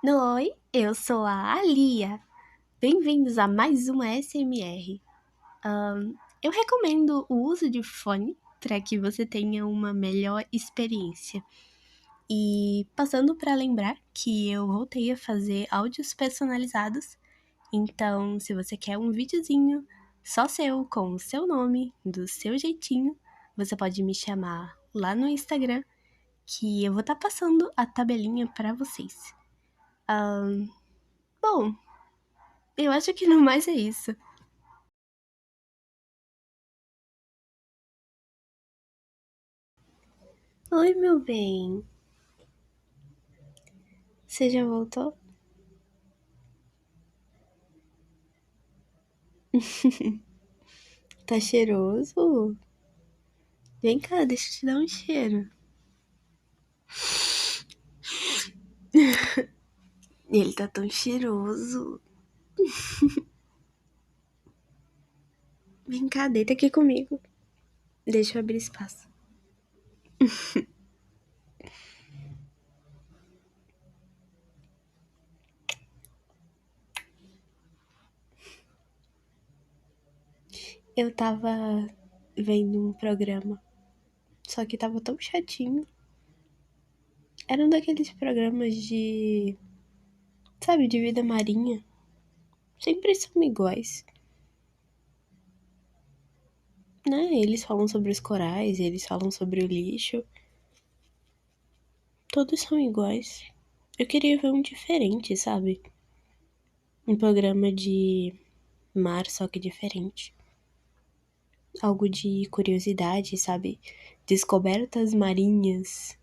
Oi, eu sou a Alia. Bem-vindos a mais uma SMR. Eu recomendo o uso de fone para que você tenha uma melhor experiência. E passando para lembrar que eu voltei a fazer áudios personalizados. Então, se você quer um videozinho só seu, com o seu nome, do seu jeitinho, você pode me chamar lá no Instagram, que eu vou estar passando a tabelinha para vocês. Bom, eu acho que no mais é isso. Oi, meu bem. Você já voltou? Tá cheiroso? Vem cá, deixa eu te dar um cheiro. Ele tá tão cheiroso. Vem cá, deita aqui comigo. Deixa eu abrir espaço. Eu tava vendo um programa, só que tava tão chatinho. Era um daqueles programas de, sabe, de vida marinha. Sempre são iguais, né? Eles falam sobre os corais, eles falam sobre o lixo. Todos são iguais. Eu queria ver um diferente, sabe? Um programa de mar, só que diferente. Algo de curiosidade, sabe? Descobertas marinhas.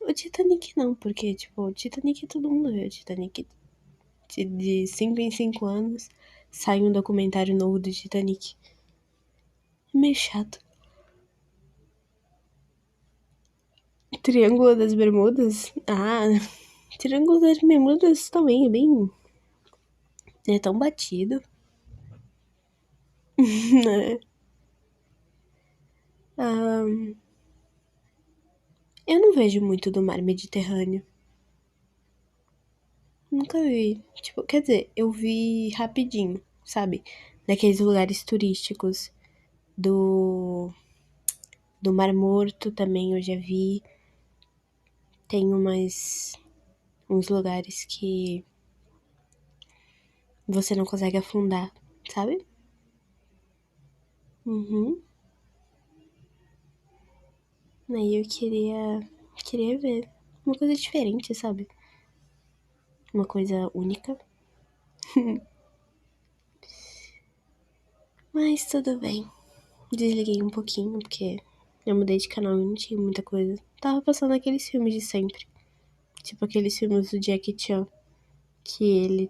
O Titanic não, porque, tipo, o Titanic todo mundo vê. O Titanic de 5 em 5 anos sai um documentário novo do Titanic. É meio chato. Triângulo das Bermudas? Ah, Triângulo das Bermudas também é bem. É tão batido, né? Ah, eu não vejo muito do mar Mediterrâneo. Nunca vi. Tipo, quer dizer, eu vi rapidinho, sabe? Naqueles lugares turísticos do Mar Morto também eu já vi. Tem uns lugares que você não consegue afundar, sabe? Uhum. Aí eu queria ver uma coisa diferente, sabe? Uma coisa única. Mas tudo bem. Desliguei um pouquinho porque eu mudei de canal e não tinha muita coisa. Tava passando aqueles filmes de sempre. Tipo aqueles filmes do Jackie Chan, que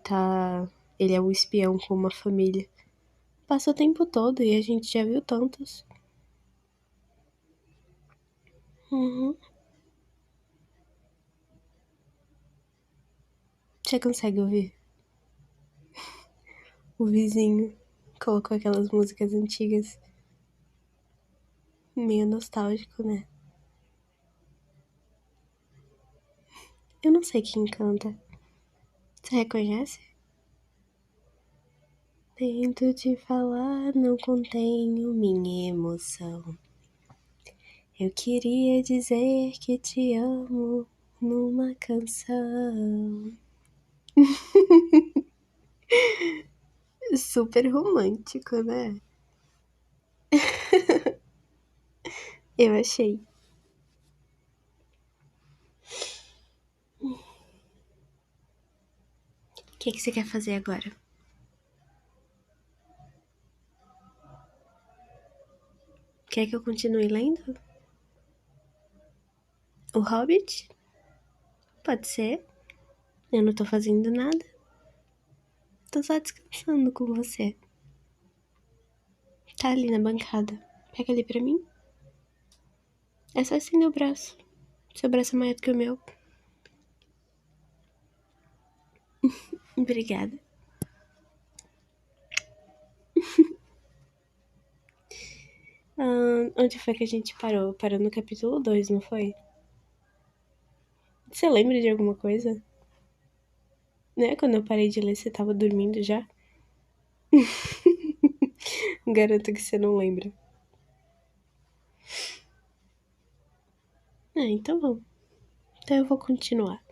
ele é um espião com uma família. Passa o tempo todo e a gente já viu tantos. Uhum. Você consegue ouvir? O vizinho colocou aquelas músicas antigas. Meio nostálgico, né? Eu não sei quem canta. Você reconhece? Tento te falar, não contenho minha emoção. Eu queria dizer que te amo numa canção. Super romântico, né? Eu achei. O que você quer fazer agora? Quer que eu continue lendo? O Hobbit? Pode ser. Eu não tô fazendo nada. Tô só descansando com você. Tá ali na bancada. Pega ali pra mim. É só estender o braço. Seu braço é maior do que o meu. Obrigada. Onde foi que a gente parou? Parou no capítulo 2, não foi? Você lembra de alguma coisa? Né? Quando eu parei de ler, você tava dormindo já. Garanto que você não lembra. Então vamos. Então eu vou continuar.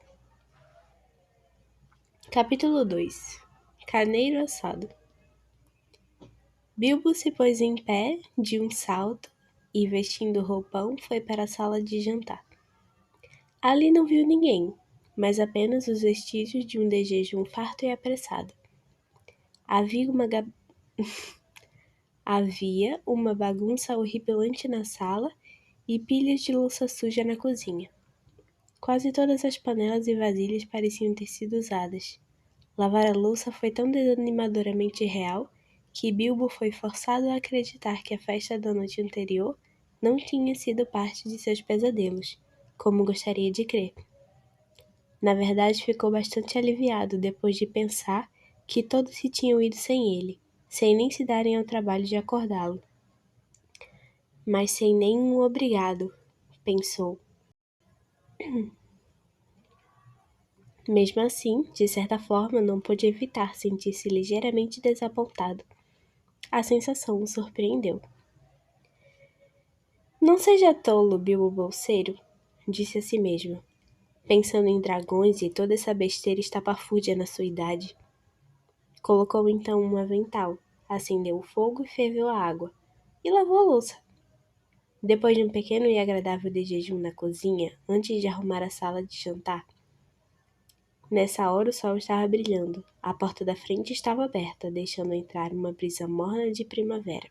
Capítulo 2. Carneiro assado. Bilbo se pôs em pé de um salto e, vestindo o roupão, foi para a sala de jantar. Ali não viu ninguém, mas apenas os vestígios de um desjejum farto e apressado. Havia uma, Havia uma bagunça horripilante na sala e pilhas de louça suja na cozinha. Quase todas as panelas e vasilhas pareciam ter sido usadas. Lavar a louça foi tão desanimadoramente real que Bilbo foi forçado a acreditar que a festa da noite anterior não tinha sido parte de seus pesadelos, como gostaria de crer. Na verdade, ficou bastante aliviado depois de pensar que todos se tinham ido sem ele, sem nem se darem ao trabalho de acordá-lo. Mas sem nenhum obrigado, pensou. Mesmo assim, de certa forma, não pôde evitar sentir-se ligeiramente desapontado. A sensação o surpreendeu. Não seja tolo, Bilbo Bolseiro, disse a si mesmo, pensando em dragões e toda essa besteira estapafúrdia na sua idade. Colocou então um avental, acendeu o fogo e ferveu a água, e lavou a louça. Depois de um pequeno e agradável jejum na cozinha, antes de arrumar a sala de jantar, nessa hora o sol estava brilhando, a porta da frente estava aberta, deixando entrar uma brisa morna de primavera.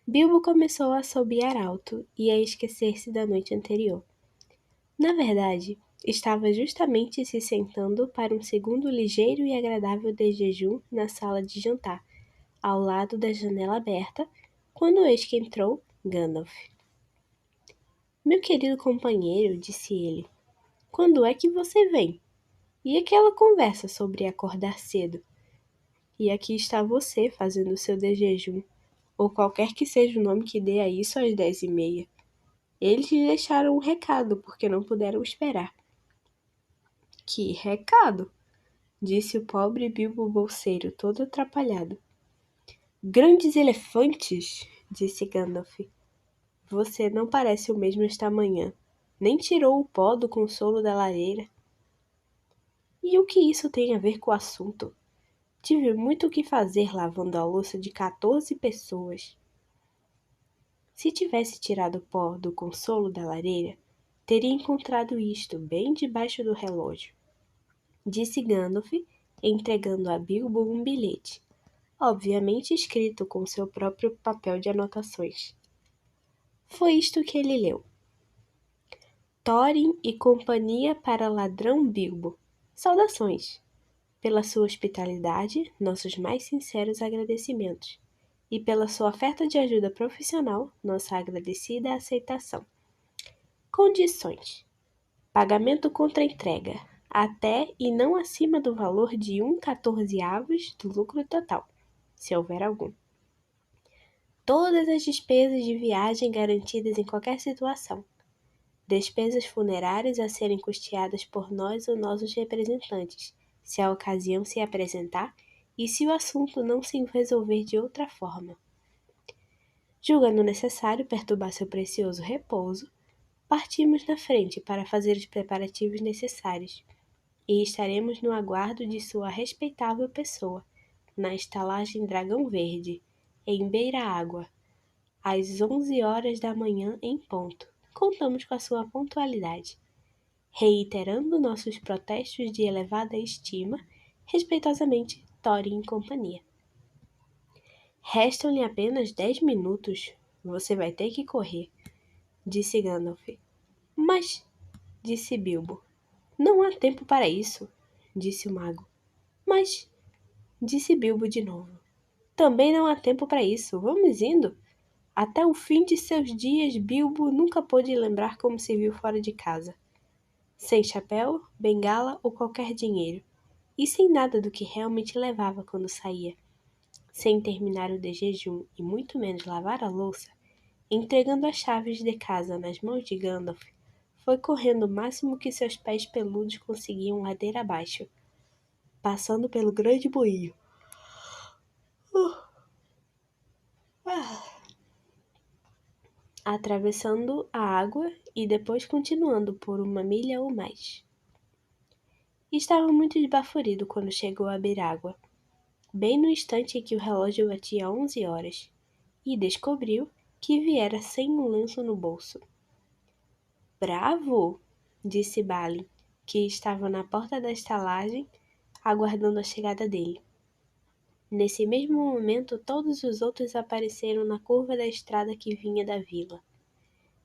Bilbo começou a assobiar alto e a esquecer-se da noite anterior. Na verdade, estava justamente se sentando para um segundo ligeiro e agradável jejum na sala de jantar, ao lado da janela aberta, quando eis que entrou Gandalf. Meu querido companheiro, disse ele, quando é que você vem? E aquela conversa sobre acordar cedo? E aqui está você fazendo o seu jejum, ou qualquer que seja o nome que dê a isso às 10h30. Eles lhe deixaram um recado, porque não puderam esperar. Que recado? Disse o pobre Bilbo Bolseiro, todo atrapalhado. Grandes elefantes, disse Gandalf. Você não parece o mesmo esta manhã. Nem tirou o pó do consolo da lareira. E o que isso tem a ver com o assunto? Tive muito o que fazer lavando a louça de 14 pessoas. Se tivesse tirado o pó do consolo da lareira, teria encontrado isto bem debaixo do relógio, disse Gandalf, entregando a Bilbo um bilhete, obviamente escrito com seu próprio papel de anotações. Foi isto que ele leu. Thorin e companhia para ladrão Bilbo. Saudações. Pela sua hospitalidade, nossos mais sinceros agradecimentos. E pela sua oferta de ajuda profissional, nossa agradecida aceitação. Condições. Pagamento contra entrega, até e não acima do valor de 1/14 do lucro total, se houver algum. Todas as despesas de viagem garantidas em qualquer situação. Despesas funerárias a serem custeadas por nós ou nossos representantes, se a ocasião se apresentar e se o assunto não se resolver de outra forma. Julgando necessário perturbar seu precioso repouso, partimos na frente para fazer os preparativos necessários e estaremos no aguardo de sua respeitável pessoa, na estalagem Dragão Verde, em Beira-Água, às 11h da manhã em ponto. Contamos com a sua pontualidade. Reiterando nossos protestos de elevada estima, respeitosamente, Thorin e companhia. Restam-lhe apenas 10 minutos. Você vai ter que correr, disse Gandalf. Mas, disse Bilbo, não há tempo para isso, disse o mago. Mas, disse Bilbo de novo, também não há tempo para isso. Vamos indo. Até o fim de seus dias, Bilbo nunca pôde lembrar como se viu fora de casa. Sem chapéu, bengala ou qualquer dinheiro. E sem nada do que realmente levava quando saía. Sem terminar o jejum e muito menos lavar a louça, entregando as chaves de casa nas mãos de Gandalf, foi correndo o máximo que seus pés peludos conseguiam ladeira abaixo, passando pelo grande moinho. Atravessando a água e depois continuando por 1 milha ou mais. Estava muito esbaforido quando chegou a Birágua, bem no instante em que o relógio batia 11 horas, e descobriu que viera sem um lenço no bolso. Bravo! Disse Balin, que estava na porta da estalagem, aguardando a chegada dele. Nesse mesmo momento, todos os outros apareceram na curva da estrada que vinha da vila.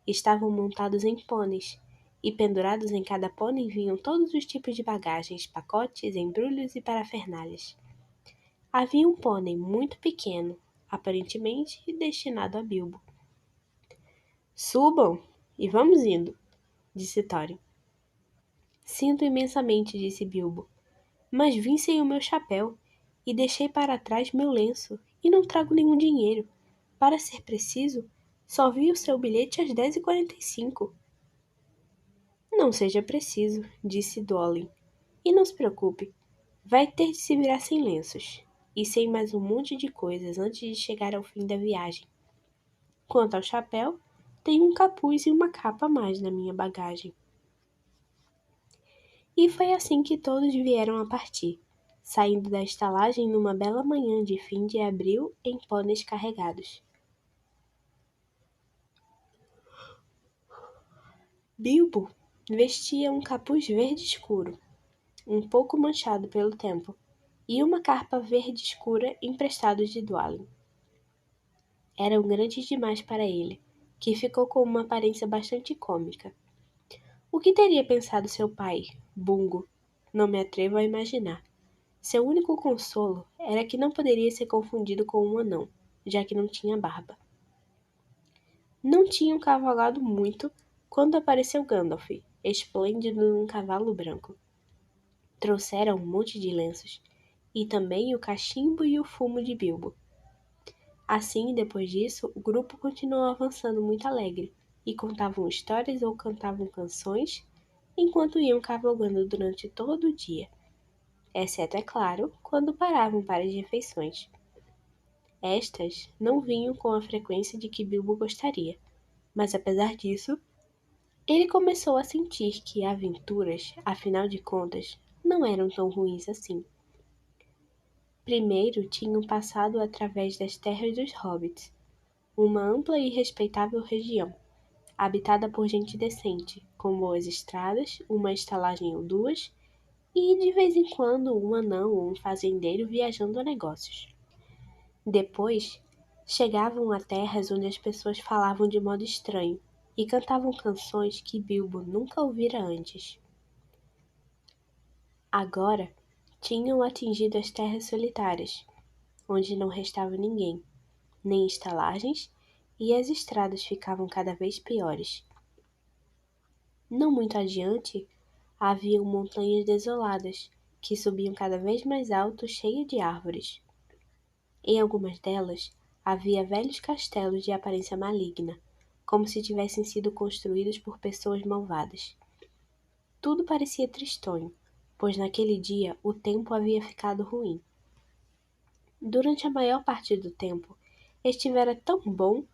Estavam montados em pôneis, e pendurados em cada pônei vinham todos os tipos de bagagens, pacotes, embrulhos e parafernálias. Havia um pônei muito pequeno, aparentemente destinado a Bilbo. Subam e vamos indo, disse Thorin. Sinto imensamente, disse Bilbo, mas vim sem o meu chapéu e deixei para trás meu lenço e não trago nenhum dinheiro. Para ser preciso, só vi o seu bilhete às 10h45. Não seja preciso, disse Dwalin. E não se preocupe, vai ter de se virar sem lenços e sem mais um monte de coisas antes de chegar ao fim da viagem. Quanto ao chapéu, tenho um capuz e uma capa a mais na minha bagagem. E foi assim que todos vieram a partir, saindo da estalagem numa bela manhã de fim de abril em pôneis carregados. Bilbo vestia um capuz verde escuro, um pouco manchado pelo tempo, e uma capa verde escura emprestados de Dwalin. Eram grandes demais para ele, que ficou com uma aparência bastante cômica. O que teria pensado seu pai, Bungo? Não me atrevo a imaginar. Seu único consolo era que não poderia ser confundido com um anão, já que não tinha barba. Não tinham cavalgado muito quando apareceu Gandalf, esplêndido num cavalo branco. Trouxeram um monte de lenços, e também o cachimbo e o fumo de Bilbo. Assim, depois disso, o grupo continuou avançando muito alegre, e contavam histórias ou cantavam canções, enquanto iam cavalgando durante todo o dia, exceto, é claro, quando paravam para as refeições. Estas não vinham com a frequência de que Bilbo gostaria, mas apesar disso, ele começou a sentir que aventuras, afinal de contas, não eram tão ruins assim. Primeiro tinham passado através das terras dos hobbits, uma ampla e respeitável região, habitada por gente decente, com boas estradas, uma estalagem ou duas, e de vez em quando um anão ou um fazendeiro viajando a negócios. Depois, chegavam a terras onde as pessoas falavam de modo estranho e cantavam canções que Bilbo nunca ouvira antes. Agora, tinham atingido as terras solitárias, onde não restava ninguém, nem estalagens, e as estradas ficavam cada vez piores. Não muito adiante, haviam montanhas desoladas, que subiam cada vez mais alto, cheias de árvores. Em algumas delas, havia velhos castelos de aparência maligna, como se tivessem sido construídos por pessoas malvadas. Tudo parecia tristonho, pois naquele dia o tempo havia ficado ruim. Durante a maior parte do tempo, estivera tão bom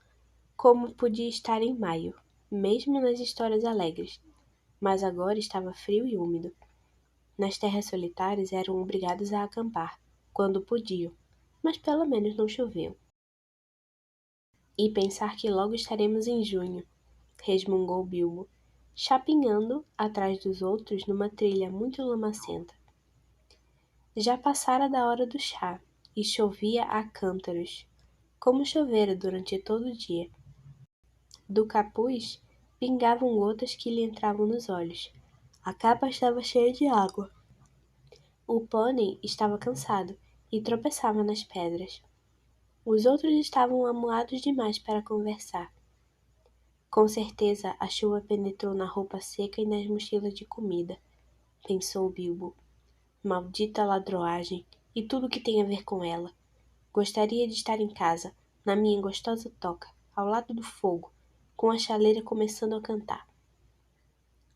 como podia estar em maio, mesmo nas histórias alegres, mas agora estava frio e úmido. Nas terras solitárias eram obrigados a acampar, quando podiam, mas pelo menos não choveu. E pensar que logo estaremos em junho, resmungou Bilbo, chapinhando atrás dos outros numa trilha muito lamacenta. Já passara da hora do chá, e chovia a cântaros, como chovera durante todo o dia. Do capuz pingavam gotas que lhe entravam nos olhos. A capa estava cheia de água. O pônei estava cansado e tropeçava nas pedras. Os outros estavam amuados demais para conversar. Com certeza a chuva penetrou na roupa seca e nas mochilas de comida, pensou Bilbo. Maldita ladroagem e tudo o que tem a ver com ela. Gostaria de estar em casa, na minha gostosa toca, ao lado do fogo, com a chaleira começando a cantar.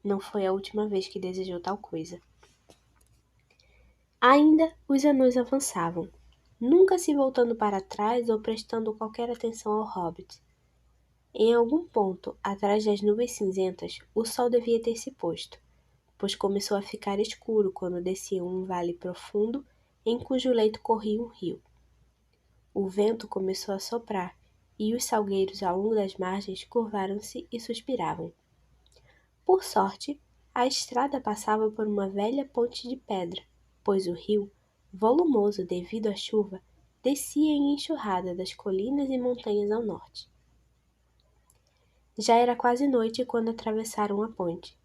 Não foi a última vez que desejou tal coisa. Ainda os anões avançavam, nunca se voltando para trás ou prestando qualquer atenção ao hobbit. Em algum ponto, atrás das nuvens cinzentas, o sol devia ter se posto, pois começou a ficar escuro quando desciam um vale profundo em cujo leito corria um rio. O vento começou a soprar, e os salgueiros ao longo das margens curvaram-se e suspiravam. Por sorte, a estrada passava por uma velha ponte de pedra, pois o rio, volumoso devido à chuva, descia em enxurrada das colinas e montanhas ao norte. Já era quase noite quando atravessaram a ponte.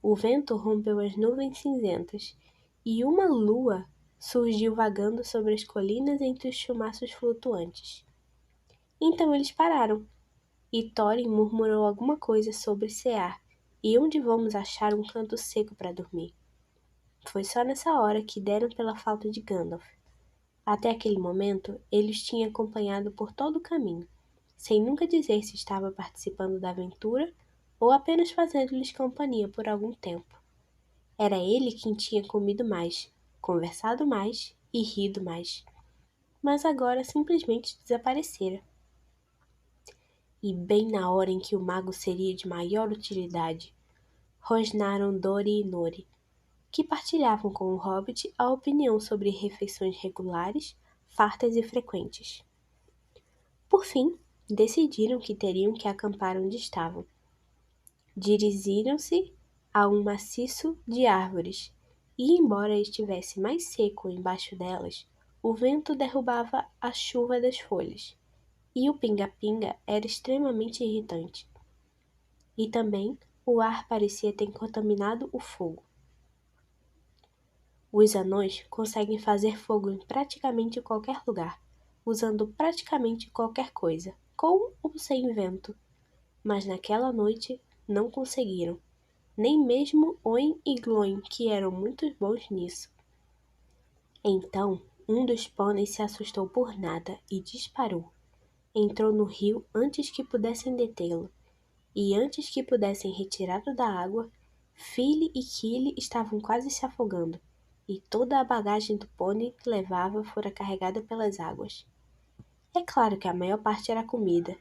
O vento rompeu as nuvens cinzentas, e uma lua surgiu vagando sobre as colinas entre os chumaços flutuantes. Então eles pararam, e Thorin murmurou alguma coisa sobre cear e onde vamos achar um canto seco para dormir. Foi só nessa hora que deram pela falta de Gandalf. Até aquele momento, ele os tinha acompanhado por todo o caminho, sem nunca dizer se estava participando da aventura ou apenas fazendo-lhes companhia por algum tempo. Era ele quem tinha comido mais, conversado mais e rido mais. Mas agora simplesmente desaparecera. E bem na hora em que o mago seria de maior utilidade, rosnaram Dori e Nori, que partilhavam com o hobbit a opinião sobre refeições regulares, fartas e frequentes. Por fim, decidiram que teriam que acampar onde estavam. Dirigiram-se a um maciço de árvores, e embora estivesse mais seco embaixo delas, o vento derrubava a chuva das folhas, e o pinga-pinga era extremamente irritante. E também o ar parecia ter contaminado o fogo. Os anões conseguem fazer fogo em praticamente qualquer lugar, usando praticamente qualquer coisa, com ou sem vento. Mas naquela noite não conseguiram, nem mesmo Oin e Gloin, que eram muito bons nisso. Então, um dos pôneis se assustou por nada e disparou. Entrou no rio antes que pudessem detê-lo, e antes que pudessem retirá-lo da água, Fili e Kili estavam quase se afogando, e toda a bagagem do pônei que levava fora carregada pelas águas. É claro que a maior parte era comida,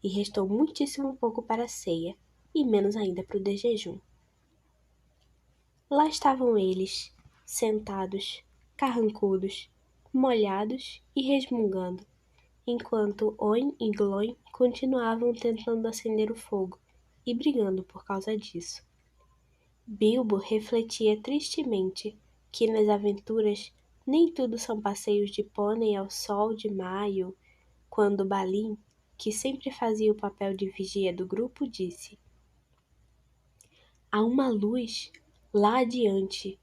e restou muitíssimo pouco para a ceia, e menos ainda para o de jejum. Lá estavam eles, sentados, carrancudos, molhados e resmungando, enquanto Oin e Gloin continuavam tentando acender o fogo e brigando por causa disso. Bilbo refletia tristemente que nas aventuras nem tudo são passeios de pônei ao sol de maio, quando Balin, que sempre fazia o papel de vigia do grupo, disse: "Há uma luz lá adiante."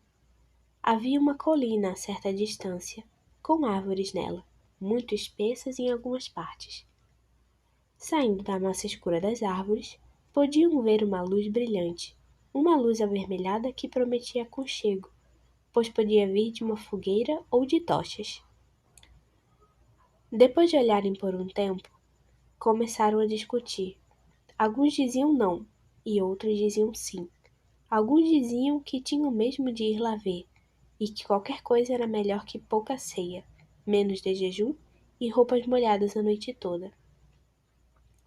Havia uma colina a certa distância, com árvores nela, muito espessas em algumas partes. Saindo da massa escura das árvores, podiam ver uma luz brilhante, uma luz avermelhada que prometia aconchego, pois podia vir de uma fogueira ou de tochas. Depois de olharem por um tempo, começaram a discutir. Alguns diziam não, e outros diziam sim. Alguns diziam que tinham mesmo de ir lá ver, e que qualquer coisa era melhor que pouca ceia, menos de jejum e roupas molhadas a noite toda.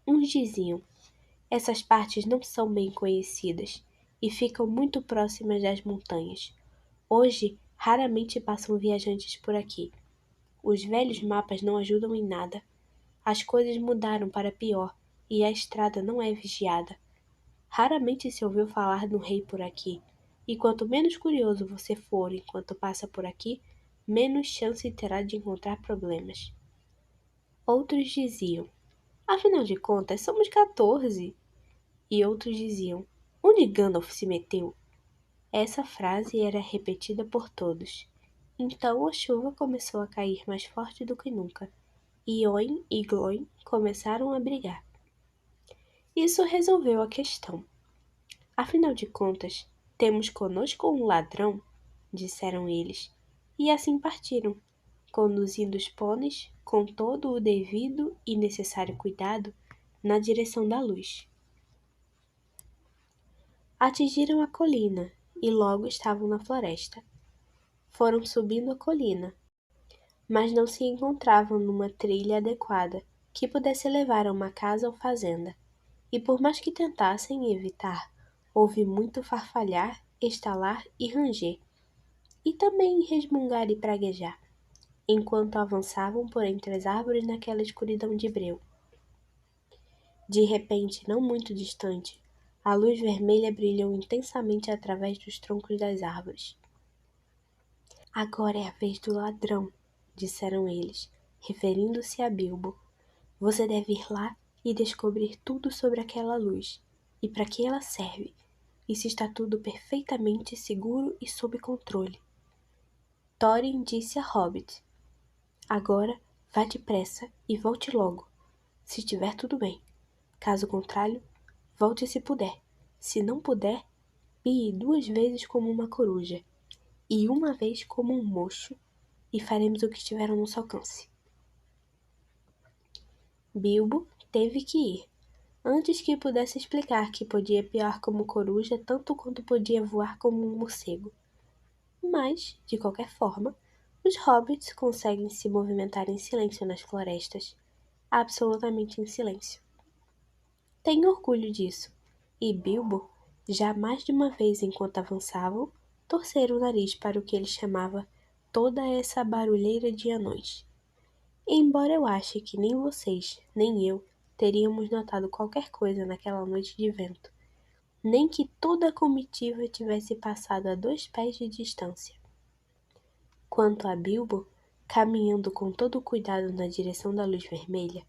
Uns diziam: essas partes não são bem conhecidas e ficam muito próximas das montanhas. Hoje, raramente passam viajantes por aqui. Os velhos mapas não ajudam em nada. As coisas mudaram para pior e a estrada não é vigiada. Raramente se ouviu falar de um rei por aqui, e quanto menos curioso você for enquanto passa por aqui, menos chance terá de encontrar problemas. Outros diziam: afinal de contas, somos 14. E outros diziam: onde Gandalf se meteu? Essa frase era repetida por todos. Então a chuva começou a cair mais forte do que nunca, e Oin e Gloin começaram a brigar. Isso resolveu a questão. Afinal de contas, temos conosco um ladrão, disseram eles, e assim partiram, conduzindo os pôneis com todo o devido e necessário cuidado na direção da luz. Atingiram a colina e logo estavam na floresta. Foram subindo a colina, mas não se encontravam numa trilha adequada que pudesse levar a uma casa ou fazenda. E por mais que tentassem evitar, houve muito farfalhar, estalar e ranger, e também resmungar e praguejar, enquanto avançavam por entre as árvores naquela escuridão de breu. De repente, não muito distante, a luz vermelha brilhou intensamente através dos troncos das árvores. Agora é a vez do ladrão, disseram eles, referindo-se a Bilbo. Você deve ir lá e descobrir tudo sobre aquela luz, e para que ela serve, e se está tudo perfeitamente seguro e sob controle. Thorin disse a Hobbit: Agora vá depressa e volte logo, se estiver tudo bem. Caso contrário, volte se puder. Se não puder, pie 2 vezes como uma coruja, e 1 vez como um mocho, e faremos o que estiver ao nosso alcance. Bilbo teve que ir, antes que pudesse explicar que podia piar como coruja tanto quanto podia voar como um morcego. Mas, de qualquer forma, os hobbits conseguem se movimentar em silêncio nas florestas, absolutamente em silêncio. Tenho orgulho disso, e Bilbo, já mais de uma vez enquanto avançavam, torcera o nariz para o que ele chamava toda essa barulheira de anões. Embora eu ache que nem vocês, nem eu, teríamos notado qualquer coisa naquela noite de vento, nem que toda a comitiva tivesse passado a 2 pés de distância. Quanto a Bilbo, caminhando com todo o cuidado na direção da luz vermelha,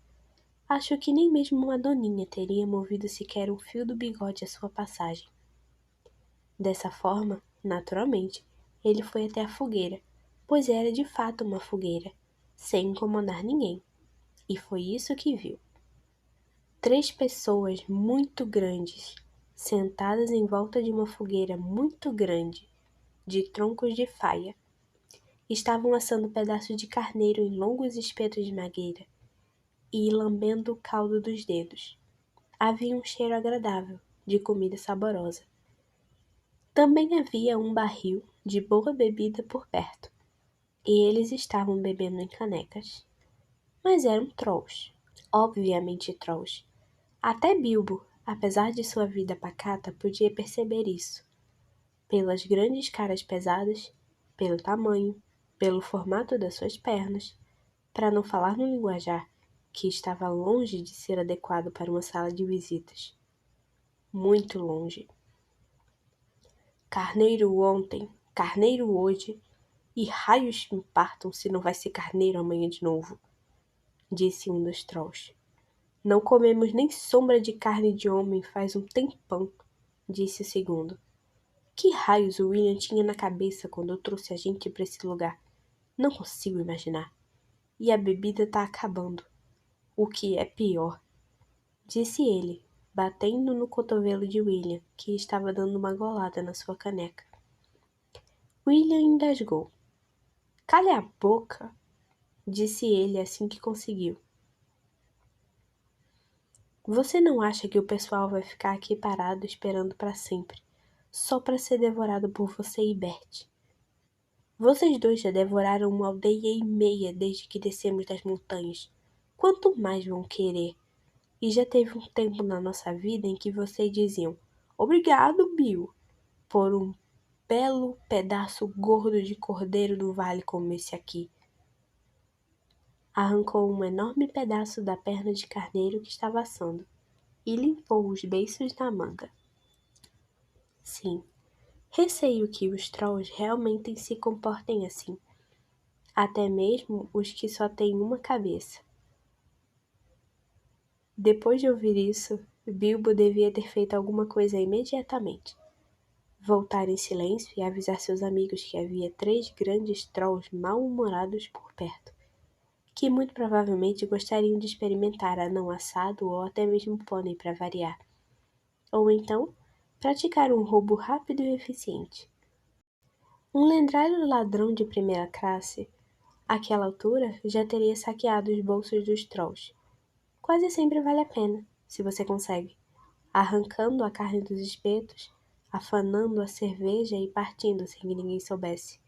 acho que nem mesmo uma doninha teria movido sequer um fio do bigode à sua passagem. Dessa forma, naturalmente, ele foi até a fogueira, pois era de fato uma fogueira, sem incomodar ninguém, e foi isso que viu. 3 pessoas muito grandes, sentadas em volta de uma fogueira muito grande, de troncos de faia. Estavam assando pedaços de carneiro em longos espetos de madeira e lambendo o caldo dos dedos. Havia um cheiro agradável, de comida saborosa. Também havia um barril de boa bebida por perto, e eles estavam bebendo em canecas. Mas eram trolls, obviamente trolls. Até Bilbo, apesar de sua vida pacata, podia perceber isso. Pelas grandes caras pesadas, pelo tamanho, pelo formato das suas pernas, para não falar no linguajar, que estava longe de ser adequado para uma sala de visitas. Muito longe. Carneiro ontem, carneiro hoje, e raios me partam se não vai ser carneiro amanhã de novo, disse um dos trolls. Não comemos nem sombra de carne de homem faz um tempão, disse o segundo. Que raios o William tinha na cabeça quando trouxe a gente para esse lugar? Não consigo imaginar. E a bebida tá acabando. O que é pior, disse ele, batendo no cotovelo de William, que estava dando uma golada na sua caneca. William engasgou. Cale a boca, disse ele assim que conseguiu. Você não acha que o pessoal vai ficar aqui parado esperando para sempre, só para ser devorado por você e Bert? Vocês 2 já devoraram uma aldeia e meia desde que descemos das montanhas. Quanto mais vão querer? E já teve um tempo na nossa vida em que vocês diziam obrigado, Bill, por um belo pedaço gordo de cordeiro do vale como esse aqui. Arrancou um enorme pedaço da perna de carneiro que estava assando e limpou os beiços na manga. Sim, receio que os trolls realmente se comportem assim, até mesmo os que só têm uma cabeça. Depois de ouvir isso, Bilbo devia ter feito alguma coisa imediatamente. Voltar em silêncio e avisar seus amigos que havia 3 grandes trolls mal-humorados por perto, que muito provavelmente gostariam de experimentar anão assado ou até mesmo pônei para variar. Ou então, praticar um roubo rápido e eficiente. Um lendário ladrão de primeira classe, àquela altura, já teria saqueado os bolsos dos trolls. Quase sempre vale a pena, se você consegue, arrancando a carne dos espetos, afanando a cerveja e partindo sem que ninguém soubesse.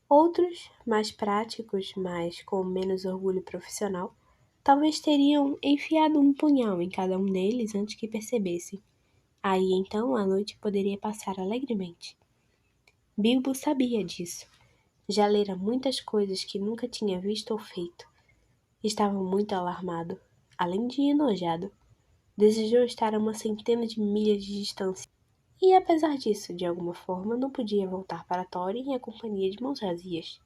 Outros, mais práticos, mas com menos orgulho profissional, talvez teriam enfiado um punhal em cada um deles antes que percebessem. Aí então a noite poderia passar alegremente. Bilbo sabia disso. Já lera muitas coisas que nunca tinha visto ou feito. Estava muito alarmado, além de enojado. Desejou estar a uma centena de milhas de distância. E apesar disso, de alguma forma, não podia voltar para Thorin em companhia de mãos vazias.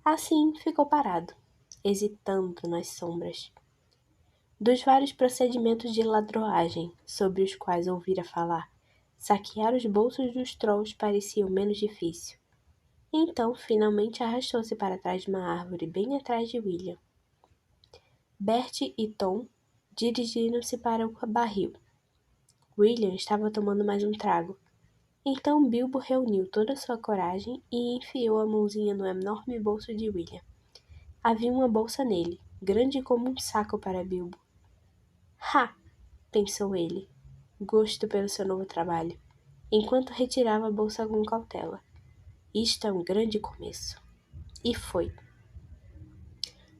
Assim ficou parado, hesitando nas sombras. Dos vários procedimentos de ladroagem sobre os quais ouvira falar, saquear os bolsos dos trolls parecia o menos difícil. Então, finalmente arrastou-se para trás de uma árvore bem atrás de William. Bert e Tom dirigiram-se para o barril. William estava tomando mais um trago. Então Bilbo reuniu toda a sua coragem e enfiou a mãozinha no enorme bolso de William. Havia uma bolsa nele, grande como um saco para Bilbo. Ha! Pensou ele, gosto pelo seu novo trabalho, enquanto retirava a bolsa com cautela. Isto é um grande começo. E foi.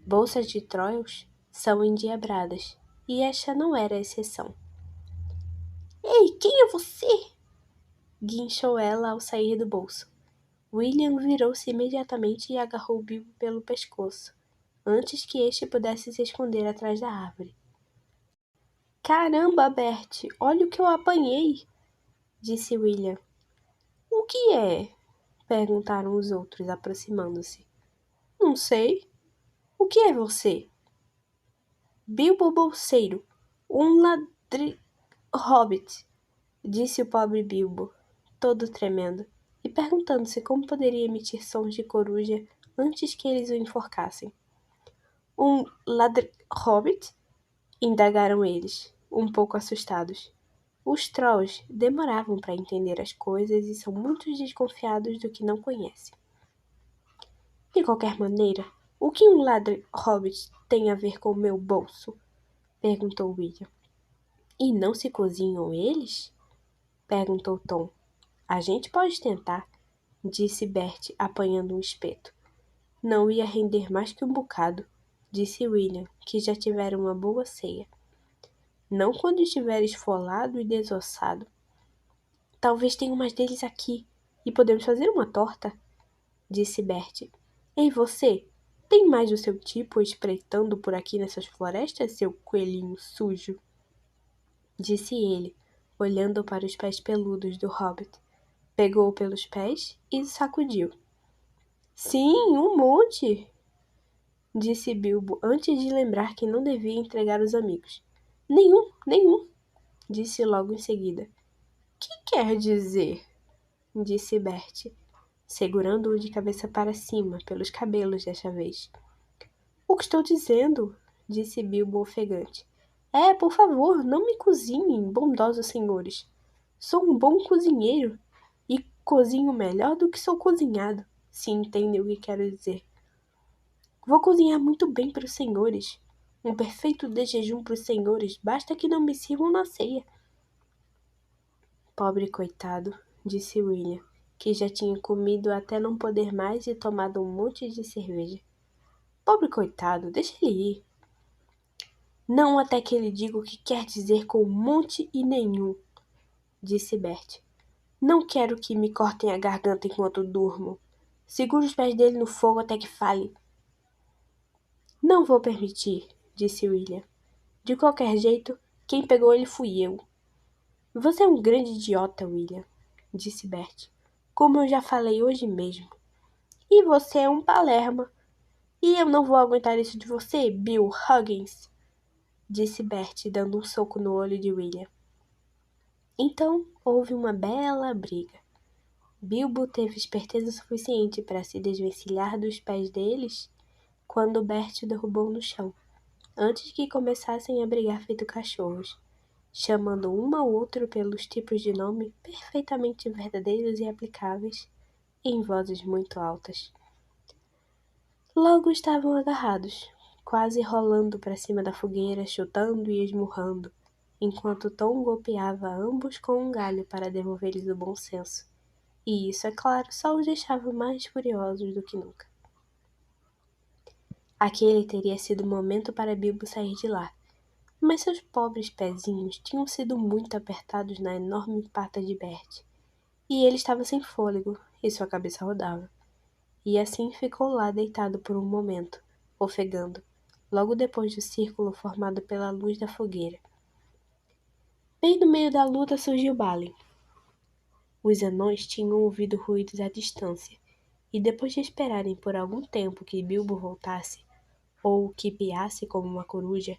Bolsas de trolls são endiabradas, e esta não era a exceção. Ei, quem é você? Guinchou ela ao sair do bolso. William virou-se imediatamente e agarrou Bilbo pelo pescoço, antes que este pudesse se esconder atrás da árvore. Caramba, Bert, olha o que eu apanhei, disse William. O que é? Perguntaram os outros, aproximando-se. Não sei. O que é você? Bilbo Bolseiro, um hobbit, disse o pobre Bilbo, todo tremendo, e perguntando-se como poderia emitir sons de coruja antes que eles o enforcassem. Um hobbit? Indagaram eles, um pouco assustados. Os trolls demoravam para entender as coisas e são muito desconfiados do que não conhecem. De qualquer maneira, o que um hobbit tem a ver com o meu bolso? Perguntou William. E não se cozinham eles? Perguntou Tom. A gente pode tentar, disse Bert, apanhando um espeto. Não ia render mais que um bocado, disse William, que já tivera uma boa ceia. Não quando estiver esfolado e desossado. Talvez tenha umas deles aqui, e podemos fazer uma torta, disse Bert. Ei, você, tem mais do seu tipo espreitando por aqui nessas florestas, seu coelhinho sujo? Disse ele, olhando para os pés peludos do hobbit. Pegou-o pelos pés e sacudiu. Sim, um monte, disse Bilbo antes de lembrar que não devia entregar os amigos. Nenhum, disse logo em seguida. Que quer dizer? Disse Bert, segurando-o de cabeça para cima, pelos cabelos desta vez. O que estou dizendo? Disse Bilbo ofegante. Por favor, não me cozinhem, bondosos senhores. Sou um bom cozinheiro e cozinho melhor do que sou cozinhado, se entendem o que quero dizer. Vou cozinhar muito bem para os senhores. Um perfeito de jejum para os senhores, basta que não me sirvam na ceia. Pobre coitado, disse William, que já tinha comido até não poder mais e tomado um monte de cerveja. Pobre coitado, deixa ele ir. Não até que ele diga o que quer dizer com um monte e nenhum, disse Bert. Não quero que me cortem a garganta enquanto durmo. Segure os pés dele no fogo até que fale. Não vou permitir, disse William. De qualquer jeito, quem pegou ele fui eu. Você é um grande idiota, William, disse Bert. Como eu já falei hoje mesmo. E você é um palerma. E eu não vou aguentar isso de você, Bill Huggins, disse Bert, dando um soco no olho de William. Então houve uma bela briga. Bilbo teve esperteza suficiente para se desvencilhar dos pés deles quando Bert o derrubou no chão, antes que começassem a brigar feito cachorros, chamando um ao outro pelos tipos de nome perfeitamente verdadeiros e aplicáveis, em vozes muito altas. Logo estavam agarrados, quase rolando para cima da fogueira, chutando e esmurrando. enquanto Tom golpeava ambos com um galho para devolver-lhes o bom senso. E isso, é claro, só os deixava mais furiosos do que nunca. Aquele teria sido o momento para Bilbo sair de lá, mas seus pobres pezinhos tinham sido muito apertados na enorme pata de Bert, e ele estava sem fôlego, e sua cabeça rodava. E assim ficou lá deitado por um momento, ofegando, logo depois do círculo formado pela luz da fogueira. Bem no meio da luta surgiu Balin. Os anões tinham ouvido ruídos à distância, e depois de esperarem por algum tempo que Bilbo voltasse, ou que piasse como uma coruja,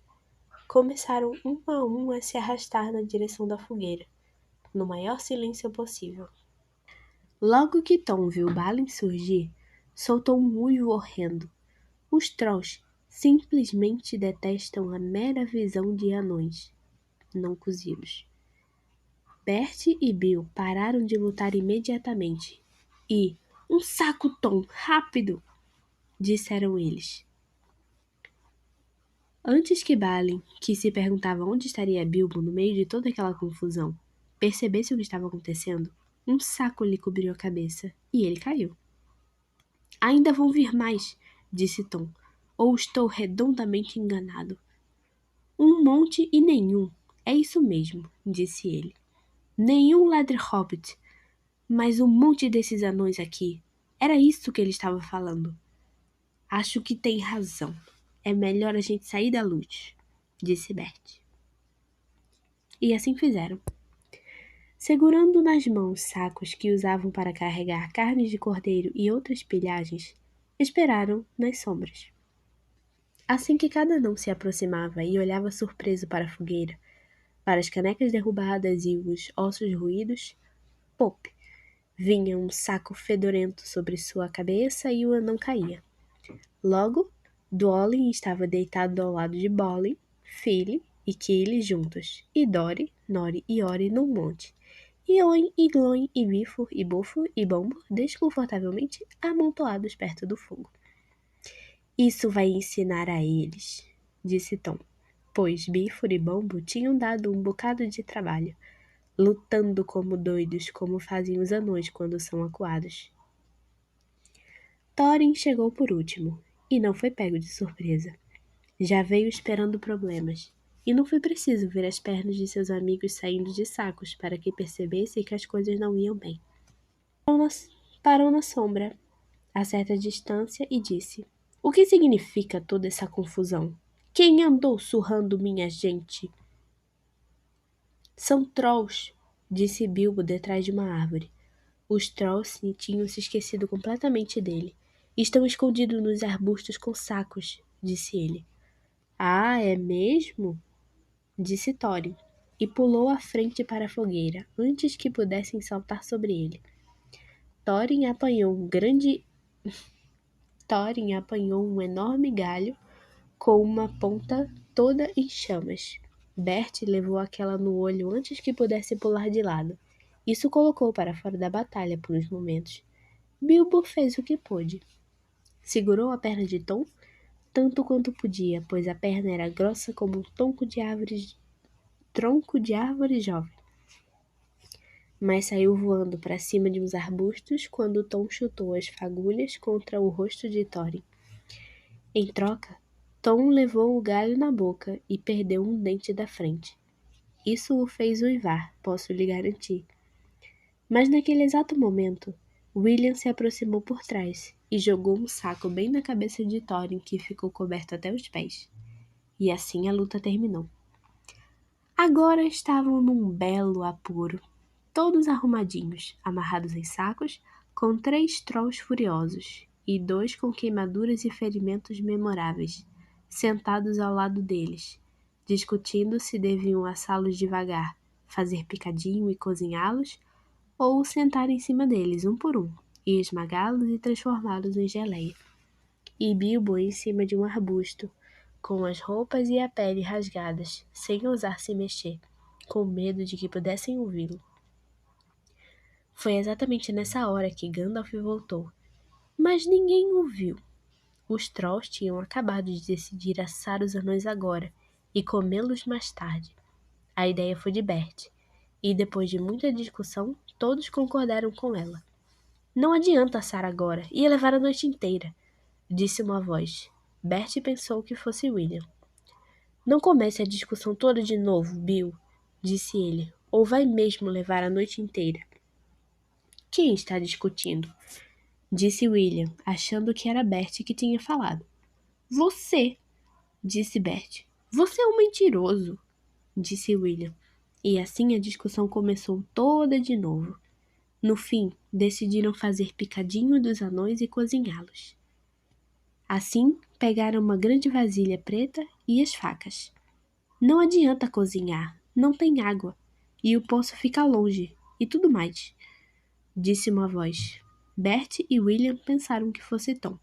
começaram um a um a se arrastar na direção da fogueira, no maior silêncio possível. Logo que Tom viu Balin surgir, soltou um uivo horrendo. Os Trolls simplesmente detestam a mera visão de anões não cozidos. Bert e Bill pararam de lutar imediatamente e, um saco, Tom, rápido! Disseram eles. Antes que Balin, que se perguntava onde estaria Bilbo no meio de toda aquela confusão, percebesse o que estava acontecendo, um saco lhe cobriu a cabeça e ele caiu. Ainda vão vir mais, disse Tom, ou estou redondamente enganado. Um monte e nenhum, é isso mesmo, disse ele. Nenhum ladre hobbit, mas um monte desses anões aqui. Era isso que ele estava falando. Acho que tem razão. É melhor a gente sair da luz, disse Bert. E assim fizeram. Segurando nas mãos sacos que usavam para carregar carnes de cordeiro e outras pilhagens, esperaram nas sombras. Assim que cada anão se aproximava e olhava surpreso para a fogueira, para as canecas derrubadas e os ossos ruídos, pop! Vinha um saco fedorento sobre sua cabeça e o anão caía. Logo, Dwalin estava deitado ao lado de Bolin, Fili e Kili juntos, e Dori, Nori e Ori num monte, e Oin, e Gloin, e Bifur, e Bufur, e Bombo desconfortavelmente amontoados perto do fogo. Isso vai ensinar a eles, disse Tom, pois Bifur e Bombo tinham dado um bocado de trabalho, lutando como doidos, como fazem os anões quando são acuados. Thorin chegou por último, e não foi pego de surpresa. Já veio esperando problemas, e não foi preciso ver as pernas de seus amigos saindo de sacos para que percebesse que as coisas não iam bem. Parou na sombra, a certa distância, e disse: O que significa toda essa confusão? Quem andou surrando minha gente? São trolls, disse Bilbo detrás de uma árvore. Os trolls tinham se esquecido completamente dele. Estão escondidos nos arbustos com sacos, disse ele. Ah, é mesmo? Disse Thorin, e pulou à frente para a fogueira, antes que pudessem saltar sobre ele. Thorin apanhou um enorme galho com uma ponta toda em chamas. Bert levou aquela no olho antes que pudesse pular de lado. Isso o colocou para fora da batalha por uns momentos. Bilbo fez o que pôde. Segurou a perna de Tom tanto quanto podia, pois a perna era grossa como um tronco de árvore jovem. Mas saiu voando para cima de uns arbustos quando Tom chutou as fagulhas contra o rosto de Thorin. Em troca, Tom levou o galho na boca e perdeu um dente da frente. Isso o fez uivar, posso lhe garantir. Mas naquele exato momento, William se aproximou por trás e jogou um saco bem na cabeça de Thorin, que ficou coberto até os pés. E assim a luta terminou. Agora estavam num belo apuro, todos arrumadinhos, amarrados em sacos, com 3 trolls furiosos e 2 com queimaduras e ferimentos memoráveis, sentados ao lado deles, discutindo se deviam assá-los devagar, fazer picadinho e cozinhá-los, ou sentar em cima deles, um por um, e esmagá-los e transformá-los em geleia. E Bilbo em cima de um arbusto, com as roupas e a pele rasgadas, sem ousar se mexer, com medo de que pudessem ouvi-lo. Foi exatamente nessa hora que Gandalf voltou, mas ninguém o viu. Os Trolls tinham acabado de decidir assar os anões agora e comê-los mais tarde. A ideia foi de Bert, e depois de muita discussão, todos concordaram com ela. Não adianta assar agora, ia levar a noite inteira, disse uma voz. Bert pensou que fosse William. Não comece a discussão toda de novo, Bill, disse ele, ou vai mesmo levar a noite inteira. Quem está discutindo? Disse William, achando que era Bert que tinha falado. Você, disse Bert. Você é um mentiroso, disse William. E assim a discussão começou toda de novo. No fim, decidiram fazer picadinho dos anões e cozinhá-los. Assim, pegaram uma grande vasilha preta e as facas. Não adianta cozinhar, não tem água, e o poço fica longe, e tudo mais, disse uma voz. Bert e William pensaram que fosse Tom.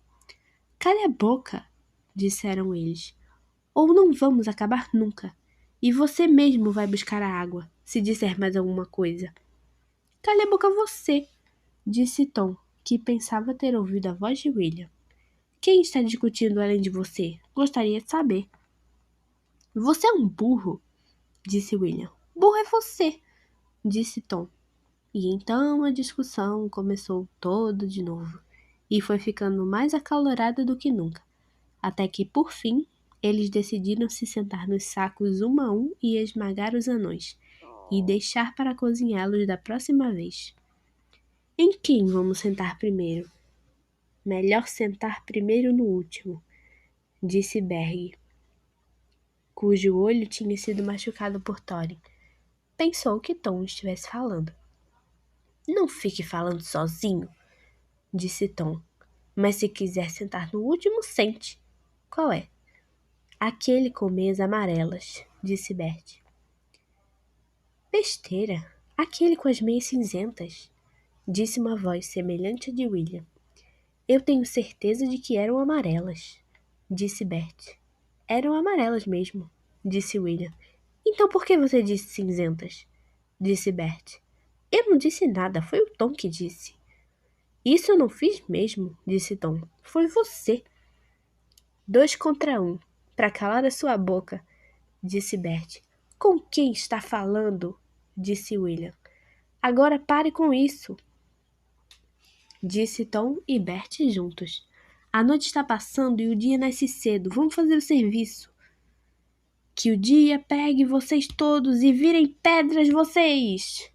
Cale a boca, disseram eles, ou não vamos acabar nunca, e você mesmo vai buscar a água, se disser mais alguma coisa. Cale a boca você, disse Tom, que pensava ter ouvido a voz de William. Quem está discutindo além de você? Gostaria de saber. Você é um burro, disse William. Burro é você, disse Tom. E então a discussão começou toda de novo, e foi ficando mais acalorada do que nunca, até que, por fim, eles decidiram se sentar nos sacos um a um e esmagar os anões, e deixar para cozinhá-los da próxima vez. Em quem vamos sentar primeiro? Melhor sentar primeiro no último, disse Berg, cujo olho tinha sido machucado por Thorin. Pensou que Tom estivesse falando. Não fique falando sozinho, disse Tom. Mas se quiser sentar no último, sente. Qual é? Aquele com meias amarelas, disse Bert. Besteira, aquele com as meias cinzentas, disse uma voz semelhante à de William. Eu tenho certeza de que eram amarelas, disse Bert. Eram amarelas mesmo, disse William. Então por que você disse cinzentas? Disse Bert. Eu não disse nada, foi o Tom que disse. Isso eu não fiz mesmo, disse Tom. Foi você. 2 contra 1, para calar a sua boca, disse Bert. Com quem está falando? Disse William. Agora pare com isso, disse Tom e Bert juntos. A noite está passando e o dia nasce cedo. Vamos fazer o serviço. Que o dia pegue vocês todos e virem pedras vocês,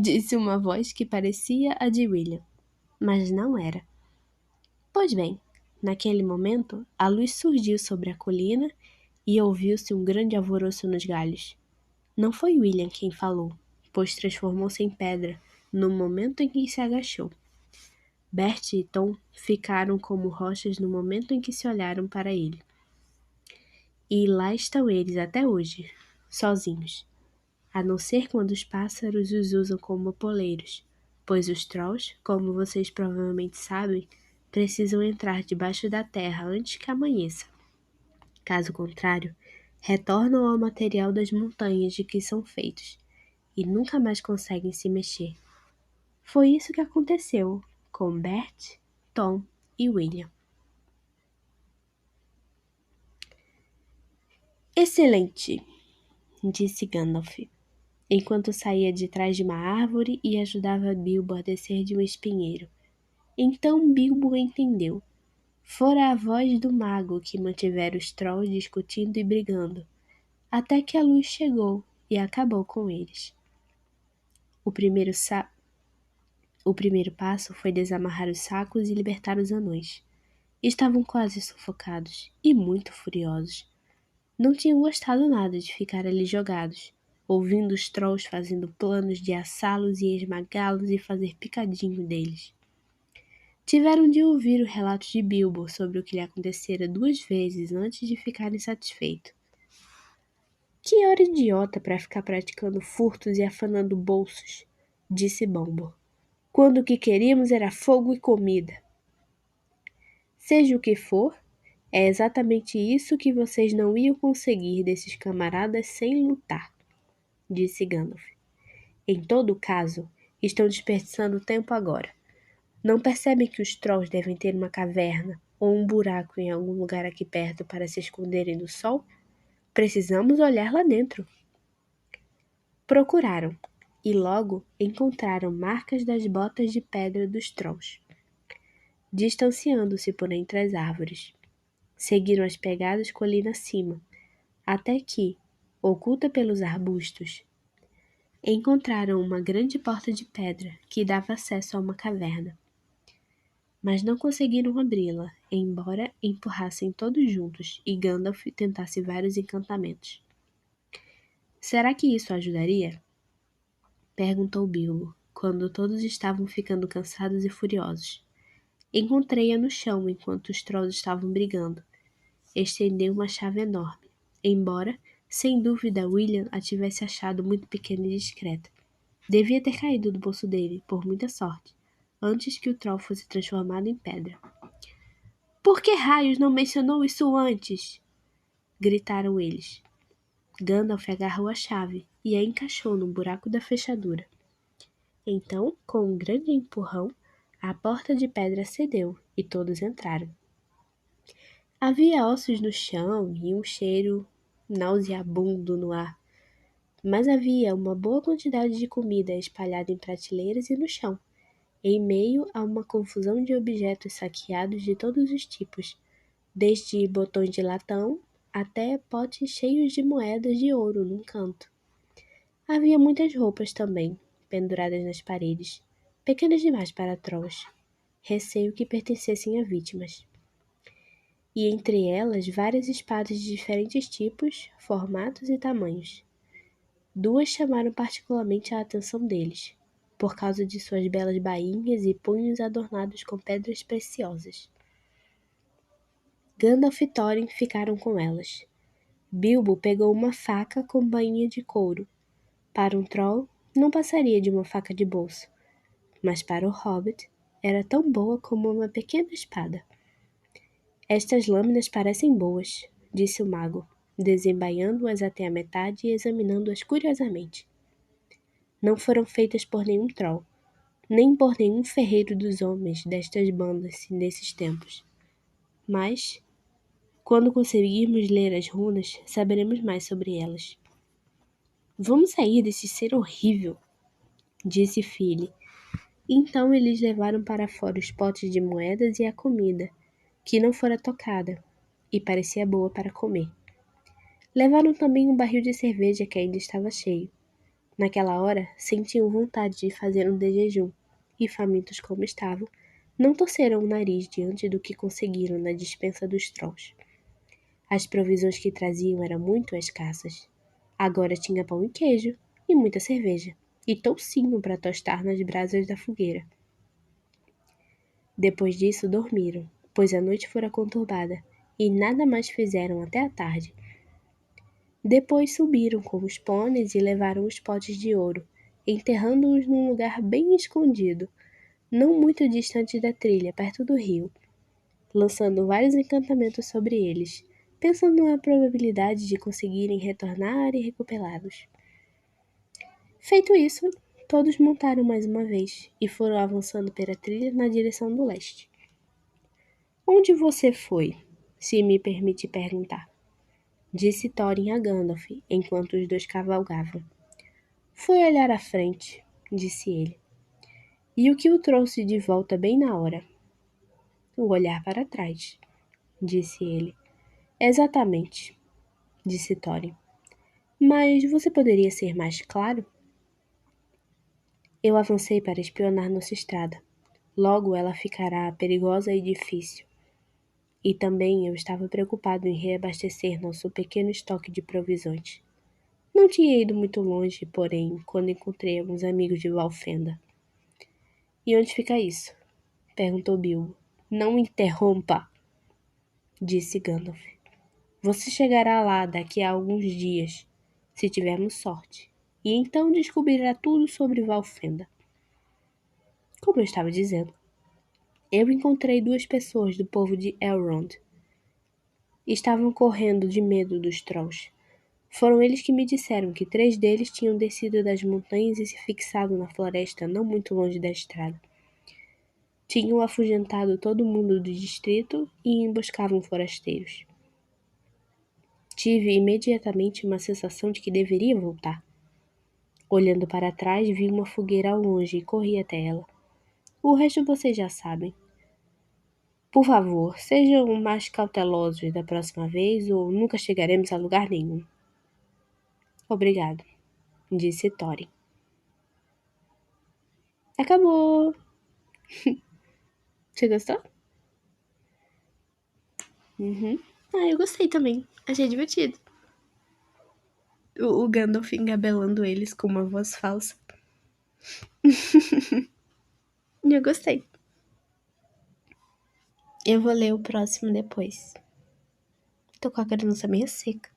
disse uma voz que parecia a de William, mas não era. Pois bem, naquele momento, a luz surgiu sobre a colina e ouviu-se um grande alvoroço nos galhos. Não foi William quem falou, pois transformou-se em pedra no momento em que se agachou. Bert e Tom ficaram como rochas no momento em que se olharam para ele. E lá estão eles até hoje, sozinhos, a não ser quando os pássaros os usam como poleiros, pois os Trolls, como vocês provavelmente sabem, precisam entrar debaixo da terra antes que amanheça. Caso contrário, retornam ao material das montanhas de que são feitos e nunca mais conseguem se mexer. Foi isso que aconteceu com Bert, Tom e William. Excelente, disse Gandalf, enquanto saía de trás de uma árvore e ajudava Bilbo a descer de um espinheiro. Então Bilbo entendeu. Fora a voz do mago que mantivera os Trolls discutindo e brigando, até que a luz chegou e acabou com eles. O primeiro passo foi desamarrar os sacos e libertar os anões. Estavam quase sufocados e muito furiosos. Não tinham gostado nada de ficar ali jogados, ouvindo os Trolls fazendo planos de assá-los e esmagá-los e fazer picadinho deles. Tiveram de ouvir o relato de Bilbo sobre o que lhe acontecera 2 vezes antes de ficarem satisfeitos. Que hora idiota para ficar praticando furtos e afanando bolsos, disse Bombo, quando o que queríamos era fogo e comida. Seja o que for, é exatamente isso que vocês não iam conseguir desses camaradas sem lutar, disse Gandalf. Em todo caso, estão desperdiçando tempo agora. Não percebem que os Trolls devem ter uma caverna ou um buraco em algum lugar aqui perto para se esconderem do sol? Precisamos olhar lá dentro. Procuraram, e logo encontraram marcas das botas de pedra dos Trolls, distanciando-se por entre as árvores. Seguiram as pegadas colina acima, até que, oculta pelos arbustos, encontraram uma grande porta de pedra que dava acesso a uma caverna. Mas não conseguiram abri-la, embora empurrassem todos juntos e Gandalf tentasse vários encantamentos. Será que isso ajudaria? Perguntou Bilbo, quando todos estavam ficando cansados e furiosos. Encontrei-a no chão enquanto os trolls estavam brigando. Estendeu uma chave enorme, embora, sem dúvida, William a tivesse achado muito pequena e discreta. Devia ter caído do bolso dele, por muita sorte, antes que o troll fosse transformado em pedra. Por que raios não mencionou isso antes? Gritaram eles. Gandalf agarrou a chave e a encaixou no buraco da fechadura. Então, com um grande empurrão, a porta de pedra cedeu e todos entraram. Havia ossos no chão e um cheiro nauseabundo no ar, mas havia uma boa quantidade de comida espalhada em prateleiras e no chão, em meio a uma confusão de objetos saqueados de todos os tipos, desde botões de latão até potes cheios de moedas de ouro num canto. Havia muitas roupas também, penduradas nas paredes, pequenas demais para trolls, receio que pertencessem a vítimas. E entre elas várias espadas de diferentes tipos, formatos e tamanhos. Duas chamaram particularmente a atenção deles, por causa de suas belas bainhas e punhos adornados com pedras preciosas. Gandalf e Thorin ficaram com elas. Bilbo pegou uma faca com bainha de couro. Para um troll, não passaria de uma faca de bolso, mas para o hobbit, era tão boa como uma pequena espada. Estas lâminas parecem boas, disse o mago, desembaiando-as até a metade e examinando-as curiosamente. Não foram feitas por nenhum troll, nem por nenhum ferreiro dos homens destas bandas nesses tempos. Mas, quando conseguirmos ler as runas, saberemos mais sobre elas. Vamos sair desse ser horrível, disse Fili. Então eles levaram para fora os potes de moedas e a comida, que não fora tocada, e parecia boa para comer. Levaram também um barril de cerveja que ainda estava cheio. Naquela hora, sentiam vontade de fazer um de jejum, e famintos como estavam, não torceram o nariz diante do que conseguiram na despensa dos trolls. As provisões que traziam eram muito escassas. Agora tinha pão e queijo, e muita cerveja, e toucinho para tostar nas brasas da fogueira. Depois disso dormiram, pois a noite fora conturbada, e nada mais fizeram até a tarde. Depois subiram com os pôneis e levaram os potes de ouro, enterrando-os num lugar bem escondido, não muito distante da trilha, perto do rio, lançando vários encantamentos sobre eles, pensando na probabilidade de conseguirem retornar e recuperá-los. Feito isso, todos montaram mais uma vez e foram avançando pela trilha na direção do leste. Onde você foi, se me permite perguntar? Disse Thorin a Gandalf, enquanto os dois cavalgavam. Fui olhar à frente, disse ele. E o que o trouxe de volta bem na hora? O olhar para trás, disse ele. Exatamente, disse Thorin. Mas você poderia ser mais claro? Eu avancei para espionar nossa estrada. Logo ela ficará perigosa e difícil. E também eu estava preocupado em reabastecer nosso pequeno estoque de provisões. Não tinha ido muito longe, porém, quando encontrei alguns amigos de Valfenda. E onde fica isso? Perguntou Bilbo. Não interrompa, disse Gandalf. Você chegará lá daqui a alguns dias, se tivermos sorte, e então descobrirá tudo sobre Valfenda. Como eu estava dizendo, eu encontrei duas pessoas do povo de Elrond. Estavam correndo de medo dos trolls. Foram eles que me disseram que 3 deles tinham descido das montanhas e se fixado na floresta não muito longe da estrada. Tinham afugentado todo mundo do distrito e emboscavam forasteiros. Tive imediatamente uma sensação de que deveria voltar. Olhando para trás, vi uma fogueira ao longe e corri até ela. O resto vocês já sabem. Por favor, sejam mais cautelosos da próxima vez ou nunca chegaremos a lugar nenhum. Obrigado, disse Thorin. Acabou! Você gostou? Uhum. Ah, eu gostei também. Achei divertido. O Gandalf engabelando eles com uma voz falsa. Eu gostei. Eu vou ler o próximo depois. Tô com a garganta meio seca.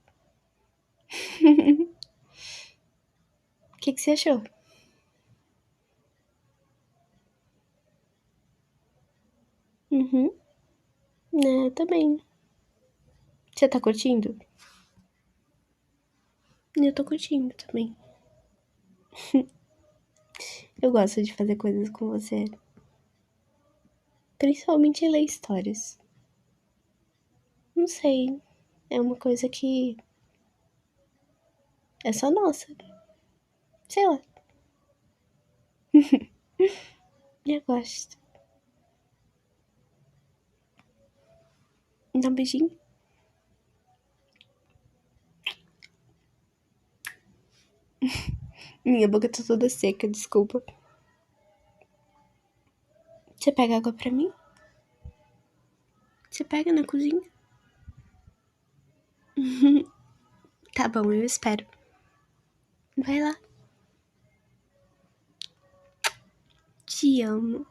O que você achou? Uhum. Né, também. Você tá curtindo? Eu tô curtindo também. Eu gosto de fazer coisas com você. Principalmente ler histórias. Não sei. É uma coisa que é só nossa. Sei lá. Eu gosto. Dá um beijinho. Minha boca tá toda seca, desculpa. Você pega água pra mim? Você pega na cozinha? Tá bom, eu espero. Vai lá. Te amo.